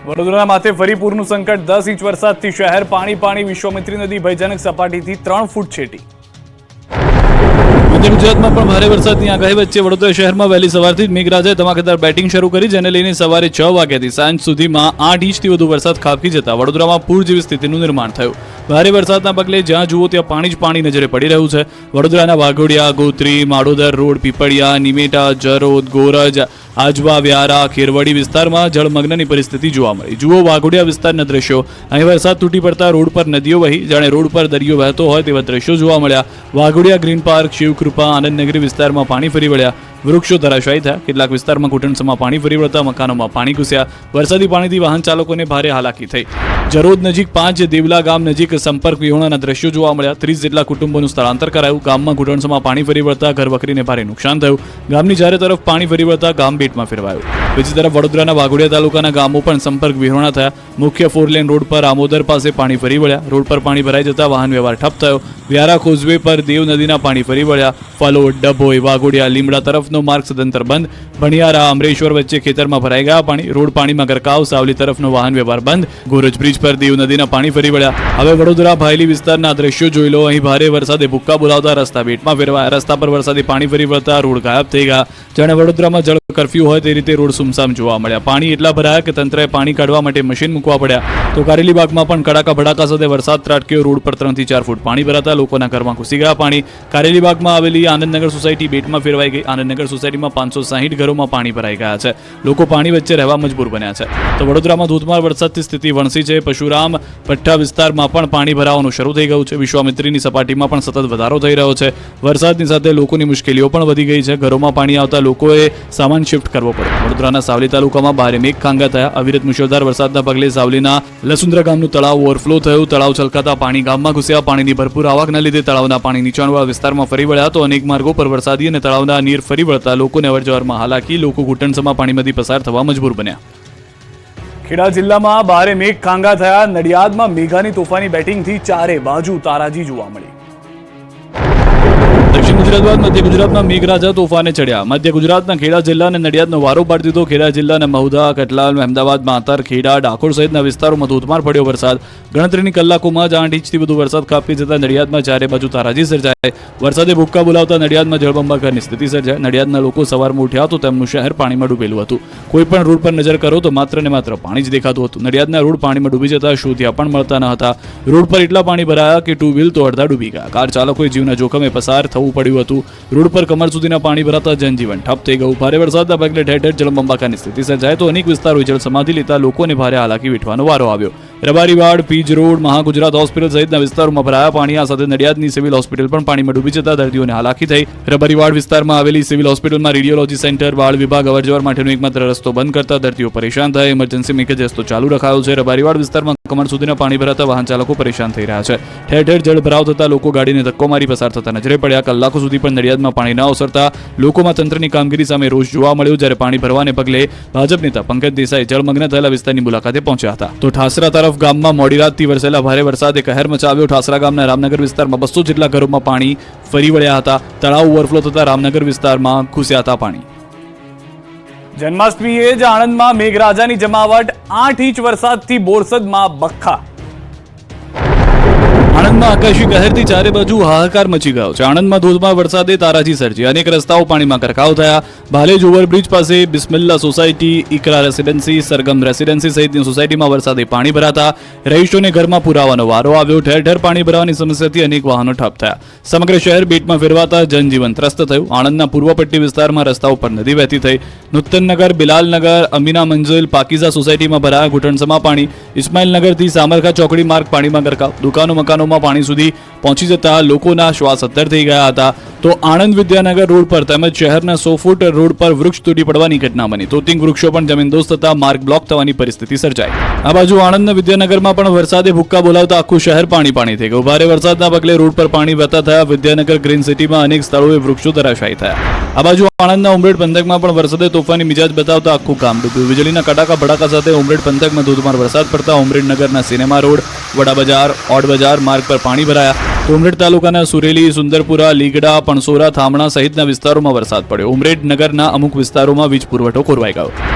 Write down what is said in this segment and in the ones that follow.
વડોદરાના માથે ફરી પૂરનું સંકટ 10 ઇંચ વરસાદથી શહેર પાણી વિશ્વામિત્રી નદી ભયજનક સપાટીથી 3 ફૂટ છેટી। મધ્ય ગુજરાતમાં પણ ભારે વરસાદની આગાહી વચ્ચે વડોદરા શહેરમાં વહેલી સવારથી જ મેઘરાજાએ ધમાકેદાર બેટિંગ શરૂ કરી, જેને લઈને સવારે 6 વાગ્યાથી સાંજ સુધીમાં 8 ઇંચથી વધુ વરસાદ ખાબકી જતા વડોદરામાં પૂર જેવી સ્થિતિનું નિર્માણ થયું। ભારે વરસાદના પગલે જ્યાં જુઓ ત્યાં પાણી જ પાણી નજરે પડી રહ્યું છે। વડોદરાના વાઘોડિયા, ગોત્રી, માડોદર રોડ, પીપળિયા, નિમેટા, જરોદ, ગોરજ, આજવા, વ્યારા, ખેરવાડી વિસ્તારમાં જળમગ્નની પરિસ્થિતિ જોવા મળી। જુઓ વાઘોડિયા વિસ્તારના દ્રશ્યો। અહીં વરસાદ તૂટી પડતા રોડ પર નદીઓ વહી જાણે રોડ પર દરિયો વહેતો હોય તેવા દ્રશ્યો જોવા મળ્યા। વાઘોડિયા ગ્રીન પાર્ક, શિવકૃપા, આનંદનગરી વિસ્તારમાં પાણી ફરી વળ્યા। વૃક્ષો ધરાશાયી થયા। કેટલાક વિસ્તારમાં ઘૂંટણસમાં પાણી ફરી વળતા મકાનોમાં પાણી ઘૂસ્યા। વરસાદી પાણીથી વાહન ચાલકોને ભારે હાલાકી થઈ। જરોદ નજીક 5 દેવલા ગામ નજીક સંપર્ક વિહોણાના દ્રશ્યો જોવા મળ્યા। 30 જેટલા કુટુંબોનું સ્થળાંતર કરાયું। ગામમાં ઘૂંટણસમાં પાણી ફરી વળતા ઘરવખરીને ભારે નુકસાન થયું। ગામની ચારે તરફ પાણી ફરી વળતા ગામ બેટમાં ફેરવાયું। બીજી તરફ વડોદરાના વાઘોડિયા તાલુકાના ગામો પણ સંપર્ક વિહોણા થયા। મુખ્ય 4 લેન રોડ પર આમોદર પાસે પાણી ફરી વળ્યા। રોડ પર પાણી ભરાઈ જતા વાહન વ્યવહાર ઠપ થયો। વ્યારા કોઝવે પર દેવ નદીના પાણી ફરી વળ્યા। ફલોદ, ડભોઈ, વાઘોડિયા, લીમડા તરફનો માર્ગ સદંતર બંધ। ભણિયારા, અમરેશ્વર વચ્ચે ખેતરમાં ભરાઈ ગયા પાણી। રોડ પાણીમાં ગરકાવ। સાવલી તરફનો વાહન વ્યવહાર બંધ। ગોરજ બ્રિજ પર દેવ નદીના પાણી ફરી વળ્યા। હવે વડોદરા ભાયલી વિસ્તારના દ્રશ્યો જોઈ લો। અહીં ભારે વરસાદે ભૂક્કા બોલાવતા રસ્તા બેટમાં ફેરવાયા। રસ્તા પર વરસાદી પાણી ફરી વળતા રોડ ગાયબ થઈ ગયા। જાણે વડોદરામાં જળ કર્ફ્યુ હોય તે રીતે રોડ સુમસામ જોવા મળ્યા। પાણી એટલા ભરાયા કે તંત્રએ પાણી કાઢવા માટે મશીન મૂકવા પડ્યા। તો કારેલીબાગમાં પણ કડાકા ભડાકા સાથે વરસાદ ત્રાટક્યો। રોડ પર 3 થી 4 ફૂટ પાણી ભરાતા લોકોના ઘરમાં ઘૂસી ગયા પાણી। કારેલીબાગમાં આવેલી આનંદનગર સોસાયટી બેટમાં ફેરવાઈ ગઈ। આનંદનગર સોસાયટીમાં 560 ઘરોમાં પાણી ભરાઈ ગયા છે। લોકો પાણી વચ્ચે રહેવા મજબૂર બન્યા છે। તો વડોદરામાં ધોધમાર વરસાદથી સ્થિતિ વણસી છે। પરશુરામ પટ્ટા વિસ્તારમાં પણ પાણી ભરાવાનું શરૂ થઈ ગયું છે। વિશ્વામિત્રીની સપાટીમાં પણ સતત વધારો થઈ રહ્યો છે। વરસાદની સાથે લોકોની મુશ્કેલીઓ પણ વધી ગઈ છે। ઘરોમાં પાણી આવતા લોકોએ સામાન શિફ્ટ કરવો પડ્યો। વડોદરાના સાવલી તાલુકામાં ભારે મેઘ ખાંગા થયા। અવિરત મુશળધાર વરસાદના પગલે સાવલીના લસુંદ્રા ગામનું તળાવ ઓવરફ્લો થયું। તળાવ છલકાતા પાણી ગામમાં ઘૂસ્યા। પાણીની ભરપૂર આવકના લીધે તળાવના પાણી નીચાણવાળા વિસ્તારમાં ફરી વળ્યા। તો અનેક માર્ગો પર વરસાદી અને તળાવના નીર ફરી વળતા લોકોને અવરજવરમાં હાલાકી। લોકો ઘૂંટણસમાં પાણીમાંથી પસાર થવા મજબૂર બન્યા। ખેડા જિલ્લામાં ભારે મેઘ ખાંગા થયા। નડિયાદમાં મેઘાની તોફાની બેટિંગથી ચારે બાજુ તારાજી જોવા મળી। દક્ષિણ ગુજરાત બાદ મધ્ય ગુજરાતમાં મેઘરાજા તોફાને ચડ્યા। મધ્ય ગુજરાતના ખેડા જિલ્લા અને નડિયાદનો વારો પાડી દીધો। ખેડા જિલ્લાના મહુધા, કટલાલ, અમદાવાદ, માતર, ખેડા, ડાકોર સહિતના વિસ્તારોમાં ધોધમાર પડ્યો વરસાદ। ગણતરીની કલાકોમાં જ 8 ઇંચથી વધુ વરસાદ ખાબકી જતા નડિયાદમાં ચારે બાજુ તારાજી સર્જાય। વરસાદે ભૂક્કા બોલાવતા નડિયાદમાં જળબંબાકારની સ્થિતિ સર્જાય। નડિયાદના લોકો સવારમાં ઉઠ્યા તો તેમનું શહેર પાણીમાં ડૂબેલું હતું। કોઈ પણ રોડ પર નજર કરો તો માત્ર ને માત્ર પાણી જ દેખાતું હતું। નડિયાદના રોડ પાણીમાં ડૂબી જતા શોધ્યા પણ મળતા ન હતા। રોડ પર એટલા પાણી ભરાયા કે 2 વ્હીલ તો અડધા ડૂબી ગયા। કાર ચાલકોએ જીવના જોખમે પસાર થવું પડ્યું હતું। રોડ પર કમર સુધીના પાણી ભરાતા જનજીવન ઠપ થઈ ગયું। ભારે વરસાદના પગલે ઠેર ઠેર જળબંબાકારની સ્થિતિ સર્જાય તો અનેક વિસ્તારોએ જળ સમાધિ લેતા લોકોને ભારે હાલાકી વેઠવાનો વારો આવ્યો। રબારીવાડ, પીજ રોડ, મહાગુજરાત હોસ્પિટલ સહિતના વિસ્તારોમાં ભરાયા પાણી। આ સાથે નડિયાદની સિવિલ હોસ્પિટલ પણ પાણીમાં ડૂબી જતા દર્દીઓને હાલાકી થઈ। રબારીવાડ વિસ્તારમાં આવેલી સિવિલ હોસ્પિટલમાં રેડિયોલોજી સેન્ટર, બાળ વિભાગ અવરજવર માટેનો એકમાત્ર રસ્તો બંધ કરતા દર્દીઓ પરેશાન થયા। ઇમરજન્સી મેકેજ રસ્તો ચાલુ રખાયો છે। રબારીવાડ વિસ્તારમાં કમર સુધીના પાણી ભરાતા વાહન ચાલકો પરેશાન થઈ રહ્યા છે। ઠેર ઠેર જળ ભરાવ થતા લોકો ગાડીને ધક્કો મારી પસાર થતા નજરે પડ્યા। કલાકો સુધી પણ નડિયાદમાં પાણી ન ઓસરતા લોકોમાં તંત્રની કામગીરી સામે રોષ જોવા મળ્યો। જ્યારે પાણી ભરવાને પગલે ભાજપ નેતા પંકજ દેસાઈ જળમગ્ન થયેલા વિસ્તારની મુલાકાતે પહોંચ્યા હતા। તો ઠાસરા તરફ ગામમાં મોડી રાતથી વરસેલા ભારે વરસાદે કહેર મચાવ્યો। ઠાસરા ગામના રામનગર વિસ્તારમાં 200 જેટલા ઘરોમાં પાણી ફરી વળ્યા હતા। તળાવ ઓવરફ્લો થતા રામનગર વિસ્તારમાં ઘૂસ્યા હતા પાણી। જન્માષ્ટમીએ જ આણંદમાં મેઘરાજાની જમાવટ। 8 ઇંચ વરસાદથી બોરસદમાં બખ્ખા। આણંદમાં આકાશી કહેરથી ચારે બાજુ હાહાકાર મચી ગયો છે। આણંદમાં ધોધમાર વરસાદે તારાજી સર્જી। અનેક રસ્તાઓ પાણીમાં ગરકાવ થયા। ભાલેજ ઓવરબ્રિજ પાસે Bismillah society, Iqra residency, Sargam residency સહિતની સોસાયટીમાં વરસાદે પાણી ભરાતા રહીશોને ઘરમાં પુરાવાનો વારો આવ્યો। ઠેર ઠેર પાણી ભરાવાની સમસ્યાથી અનેક વાહનો ઠપ થયા। સમગ્ર શહેર બેટમાં ફેરવાતા જનજીવન ત્રસ્ત થયું। આણંદના પૂર્વ પટ્ટી વિસ્તારમાં રસ્તાઓ પર નદી વહેતી થઈ। નૂતનનગર, બિલાલનગર, અમીના મંજિલ, પાકીઝા સોસાયટીમાં ભરાયા ઘૂંટણસમાં પાણી। ઇસ્માઇલનગરથી સામરખા ચોકડી માર્ગ પાણીમાં ગરકાવ। દુકાનો મકાનોમાં પાણી સુધી પહોંચી જતા લોકોના શ્વાસ અદ્ધર થઈ ગયા હતા। તો આણંદ વિદ્યાનગર રોડ પર તેમજ શહેરના 100 ફૂટ રોડ પર વૃક્ષ તૂટી પડવાની ઘટના બની। તોતિંગ વૃક્ષો પણ જમીનદોસ્ત થતા માર્ગ બ્લોક થવાની પરિસ્થિતિ સર્જાઈ। આ બાજુ આણંદના વિદ્યાનગરમાં પણ વરસાદે ભૂક્કા બોલાવતા આખું શહેર પાણી થઈ ગયું। ભારે વરસાદના પગલે રોડ પર પાણી વહેતા થયા। વિદ્યાનગર ગ્રીન સિટીમાં અનેક સ્થળોએ વૃક્ષો ધરાશાયી થયા। આ બાજુ આણંદના ઉમરેડ પંથકમાં પણ વરસાદે તોફાની મિજાજ બતાવતા આખું ગામ ડૂબ્યું। વીજળીના કડાકા ભડાકા સાથે ઉમરેડ પંથકમાં ધોધમાર વરસાદ પડતા ઉમરેડ નગરના સિનેમા રોડ, વડા બજાર, ઓડ બજાર માર્ગ પર પાણી ભરાયા। ઉમરેડ તાલુકાના સુરેલી, સુંદરપુરા, લીગડા, પણસોરા, થામણા સહિતના વિસ્તારોમાં વરસાદ પડ્યો। ઉમરેડ નગરના અમુક વિસ્તારોમાં વીજ પુરવઠો ખોરવાઈ ગયો।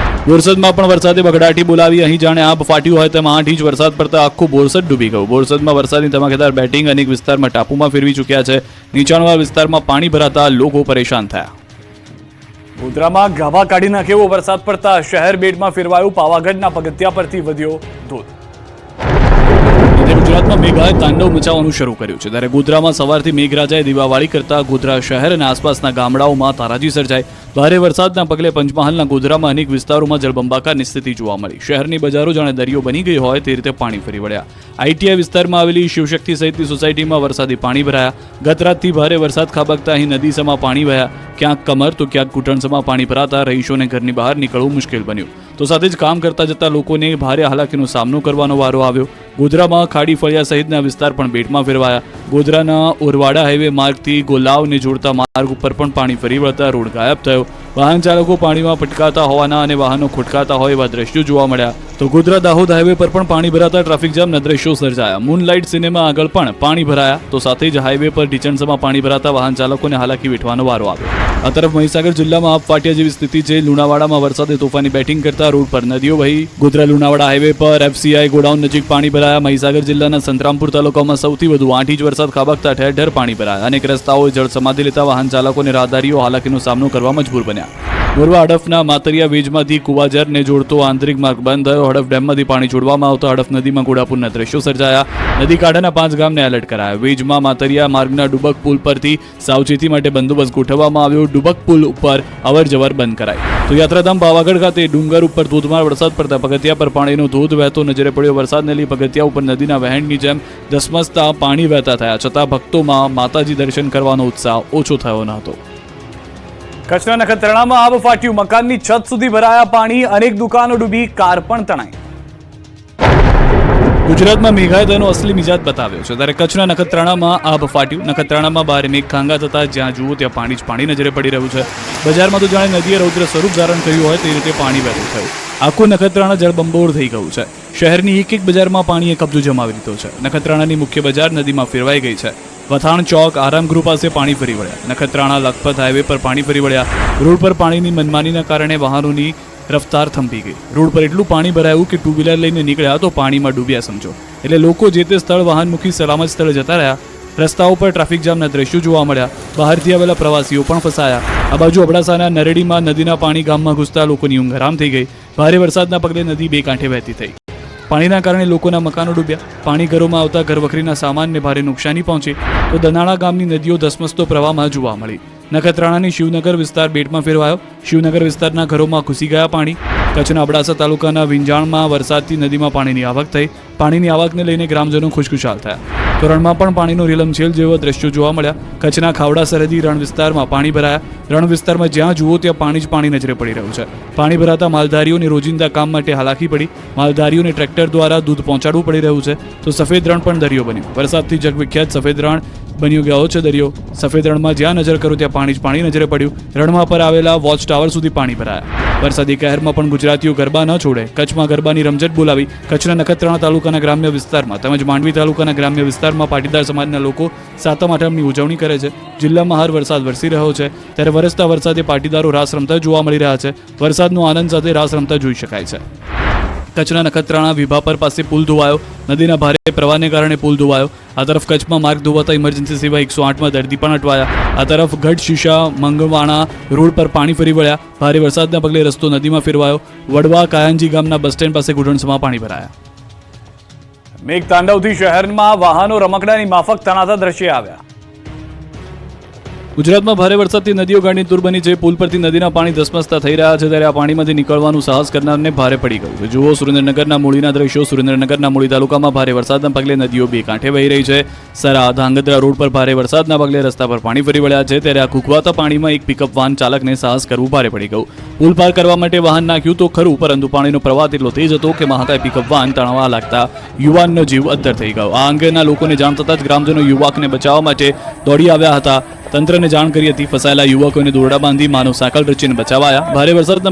બોરસદમાં પણ વરસાદે બગડાટી બોલાવી. અહીં જાણે આબ ફાટ્યું હોય તેમ 8 ઇંચ વરસાદ પડતા આખું બોરસદ ડૂબી ગયું. બોરસદમાં વરસાદની ધમાકેદાર બેટિંગ અનેક વિસ્તારમાં ટાપુમાં ફેરવી ચૂક્યા છે. નીચાણવાળા વિસ્તારમાં પાણી ભરાતા લોકો પરેશાન થયા. ગોધરામાં ગાભા કાઢી નાખે એવો વરસાદ પડતા શહેર બેટમાં ફેરવાયું. પાવાગઢના પગથિયા પરથી વધ્યો ધોધ. ગુજરાતમાં મેઘાએ તાંડવ મચાવવાનું શરૂ કર્યું છે. ત્યારે ગોધરામાં સવારથી મેઘરાજાએ દીવાવાળી કરતા ગોધરા શહેર અને આસપાસના ગામડાઓમાં તારાજી સર્જાઈ. ભારે વરસાદના પગલે પંચમહાલના ગોધરામાં અનેક વિસ્તારોમાં જળબંબાકારની સ્થિતિ જોવા મળી. શહેરની બજારો જાણે દરિયો બની ગઈ હોય તે રીતે પાણી ફરી વળ્યા. આઈટીઆઈ વિસ્તારમાં આવેલી શિવશક્તિ સહિતની સોસાયટીમાં વરસાદી પાણી ભરાયા. ગત રાતથી ભારે વરસાદ ખાબકતા અહીં નદીસમાં પાણી વહ્યા. ક્યાંક કમર તો ક્યાંક ઘૂંટણસમાં પાણી ભરાતા રહીશોને ઘરની બહાર નીકળવું મુશ્કેલ બન્યું. તો સાથે જ કામ કરતા જતા લોકોને ભારે હાલાકીનો સામનો કરવાનો વારો આવ્યો. ગોધરામાં ખાડી ફળિયા સહિતના વિસ્તાર પણ બેટમાં ફેરવાયા. ગોધરાના ઓરવાડા હાઈવે માર્ગથી ગોલાવને જોડતા માર્ગ ઉપર પણ પાણી ફરી વળતા રોડ ગાયબ થયો. વાહન ચાલકો પાણીમાં પટકાતા હોવાના અને વાહનો ખોટકાતા હોય એવા દ્રશ્યો જોવા મળ્યા. તો ગોધરા દાહોદ હાઈવે પર પણ પાણી ભરાતા ટ્રાફિક જામના દ્રશ્યો સર્જાયા. મૂનલાઇટ સિનેમા આગળ પણ પાણી ભરાયા. તો સાથે જ હાઈવે પર ઢીચણસમાં પાણી ભરાતા વાહન ચાલકોને હાલાકી વેઠવાનો વારો આવ્યો. આ તરફ મહીસાગર જિલ્લામાં આબ ફાટ્યા જેવી સ્થિતિ છે. લુણાવાડામાં વરસાદે તોફાની બેટિંગ કરતા રોડ પર નદીઓ વહી. ગોધરા લુણાવાડા હાઈવે પર એફસીઆઈ ગોડાઉન નજીક પાણી ભરાયા. મહીસાગર જિલ્લાના સંતરામપુર તાલુકામાં સૌથી વધુ 8 ઇંચ વરસાદ ખાબકતા ઠેર ઠેર પાણી ભરાયા. અનેક રસ્તાઓ જળ સમાધિ લેતા વાહન ચાલકોને રાહદારીઓ હાલાકીનો સામનો કરવા મજબૂર બન્યા. મોરવા હડફના માતરિયા વેજમાંથી કુવાજરને જોડતો આંતરિક માર્ગ બંધ થયો. હડફ ડેમમાંથી પાણી છોડવામાં આવતા હડફ નદીમાં ઘોડાપુરના દ્રશ્યો સર્જાયા. નદી કાંઠાના 5 ગામને એલર્ટ કરાયા. વેજમાં માતરિયા માર્ગના ડુબક પુલ પરથી સાવચેતી માટે બંદોબસ્ત ગોઠવવામાં આવ્યો. ડુબક પુલ ઉપર અવર જવર બંધ કરાઈ. તો યાત્રાધામ પાવાગઢ ખાતે ડુંગર ઉપર ધોધમાર વરસાદ પડતા પગથિયા પર પાણીનો ધોધ વહેતો નજરે પડ્યો. વરસાદને લઈ પગથિયા ઉપર નદીના વહેણની જેમ ધસમસતા પાણી વહેતા થયા છતાં ભક્તોમાં માતાજી દર્શન કરવાનો ઉત્સાહ ઓછો થયો ન હતો. કચ્છના નખત્રાણામાં આબ ફાટ્યું. મકાનની છત સુધી ભરાયા પાણી. અનેક દુકાનો ડૂબી, કાર પણ તણાઈ. ગુજરાતમાં મેઘાએ તેનો અસલી મિજાજ બતાવ્યો છે. ત્યારે કચ્છના નખત્રાણામાં આબ ફાટ્યું. નખત્રાણામાં ભારે મેઘખાંગા થતા જ્યાં જુઓ ત્યાં પાણી જ પાણી નજરે પડી રહ્યું છે. બજારમાં તો જાણે નદીએ રૌદ્ર સ્વરૂપ ધારણ કર્યું હોય તે રીતે પાણી વહેતું થયું. આખું નખત્રાણા જળબંબોળ થઈ ગયું છે. શહેરની એક એક બજારમાં પાણીએ કબજો જમાવી લીધો છે. નખત્રાણાની મુખ્ય બજાર નદીમાં ફેરવાઈ ગઈ છે. વથાણ ચોક આરામગૃહ પાસે પાણી ફરી વળ્યા. નખત્રાણા લખપત હાઈવે પર પાણી ફરી વળ્યા. રોડ પર પાણીની મનમાનીના કારણે વાહનોની રફતાર થંભી ગઈ. રોડ પર એટલું પાણી ભરાયું કે ટુ વ્હીલર લઈને નીકળ્યા તો પાણીમાં ડૂબ્યા સમજો. એટલે લોકો જે તે સ્થળ વાહન મૂકી સલામત સ્થળે જતા રહ્યા. રસ્તાઓ પર ટ્રાફિક જામના દ્રશ્યો જોવા મળ્યા. બહારથી આવેલા પ્રવાસીઓ પણ ફસાયા. આ બાજુ અબડાસાના નરેડીમાં નદીના પાણી ગામમાં ઘૂસતા લોકોની ઊંઘ હરામ થઈ ગઈ. ભારે વરસાદના પગલે નદી બે કાંઠે વહેતી થઈ. પાણીના કારણે લોકોના મકાનો ડૂબ્યા. પાણી ઘરોમાં આવતા ઘરવખરીના સામાનને ભારે નુકસાની પહોંચી. તો દનાળા ગામની નદીઓ ધસમસતો પ્રવાહમાં જોવા મળી. નખત્રાણાની શિવનગર વિસ્તાર બેટમાં ફેરવાયો. શિવનગર વિસ્તારના ઘરોમાં ઘૂસી ગયા પાણી. કચ્છના અબડાસા તાલુકાના વિંજાણમાં વરસાદથી નદીમાં પાણીની આવક થઈ. પાણીની આવકને લઈને ગ્રામજનો ખુશખુશાલ થયા. તો રણમાં પણ પાણીનો રીલમછેલ જેવા દ્રશ્યો જોવા મળ્યા. કચ્છના ખાવડા સરહદી રણ વિસ્તારમાં પાણી ભરાયા. રણ વિસ્તારમાં જ્યાં જુઓ ત્યાં પાણી જ પાણી નજરે પડી રહ્યું છે. પાણી ભરાતા માલધારીઓને રોજિંદા કામ માટે હાલાકી પડી. માલધારીઓને ટ્રેક્ટર દ્વારા દૂધ પહોંચાડવું પડી રહ્યું છે. તો સફેદ રણ પણ દરિયો બન્યો. વરસાદથી જગવિખ્યાત સફેદ રણ બન્યો ગયો છે દરિયો. સફેદ રણમાં જ્યાં નજર કરો ત્યાં પાણી જ પાણી નજરે પડ્યું. રણમાં પર આવેલા વોચ ટાવર સુધી પાણી ભરાયા. વરસાદી કહેરમાં પણ ગુજરાતીઓ ગરબા ન છોડે. કચ્છમાં ગરબાની રમઝટ બોલાવી. કચ્છના નખત્રાણા તાલુકાના ગ્રામ્ય વિસ્તારમાં તેમજ માંડવી તાલુકાના ગ્રામ્ય વિસ્તારમાં પાટીદાર સમાજના લોકો સાતમ આઠમની ઉજવણી કરે છે. જિલ્લામાં હાર વરસાદ વરસી રહ્યો છે. ત્યારે વરસતા વરસાદે પાટીદારો રાસ રમતા જોવા મળી રહ્યા છે. વરસાદનો આનંદ સાથે રાસ રમતા જોઈ શકાય છે. કચ્છના નખત્રાણા વિભાપર પાસે પુલ ધોવાયો. નદીના ભારે પ્રવાહને કારણે પુલ ધોવાયો. આ તરફ કચ્છમાં માર્ગ ધોવાતા ઇમરજન્સી સેવા 108માં દર્દી પણ અટવાયા. આ તરફ ગઢ શીશા મંગવાણા રોડ પર પાણી ફરી વળ્યા. ભારે વરસાદના પગલે રસ્તો નદીમાં ફેરવાયો. વડવા કાયંજી ગામના બસ સ્ટેન્ડ પાસે ઘૂંટણસમાં પાણી ભરાયા. મેઘતાંડવથી શહેરમાં વાહનો રમકડાની માફક તણાતા દ્રશ્ય આવ્યા. ગુજરાતમાં ભારે વરસાદથી નદીઓ ગાંડી તૂર બની છે. પુલ પરથી નદીના પાણી ધસમસતા થઈ રહ્યા છે. ત્યારે આ પાણીમાંથી નીકળવાનું સાહસ કરનારને ભારે પડી ગયું છે. જુઓ સુરેન્દ્રનગરના મૂળીના દ્રશ્યો. સુરેન્દ્રનગરના મૂળી તાલુકામાં ભારે વરસાદના પગલે નદીઓ બે કાંઠે વહી રહી છે. સરા ધાંગધ્રા રોડ પર ભારે વરસાદના પગલે રસ્તા પર પાણી ફરી વળ્યા છે. ત્યારે આ કૂકવાતા પાણીમાં એક પિકઅપ વાન ચાલકને સાહસ કરવું ભારે પડી ગયું. પુલ પાર કરવા માટે વાહન નાખ્યું તો ખરું, પરંતુ પાણીનો પ્રવાહ એટલો તેજ હતો કે મહાકાય પિકઅપ વાન તણાવવા લાગતા યુવાનનો જીવ અદ્ધર થઈ ગયો. આ અંગેના લોકોને જાણ થતાં જ ગ્રામજનો યુવકને બચાવવા માટે દોડી આવ્યા હતા. તંત્રને જાણ કરી હતી. ફસાયેલા યુવકોને દોરડા બાંધી માનવ સાયકલ રચીને બચાવાયા. ભારે વરસાદના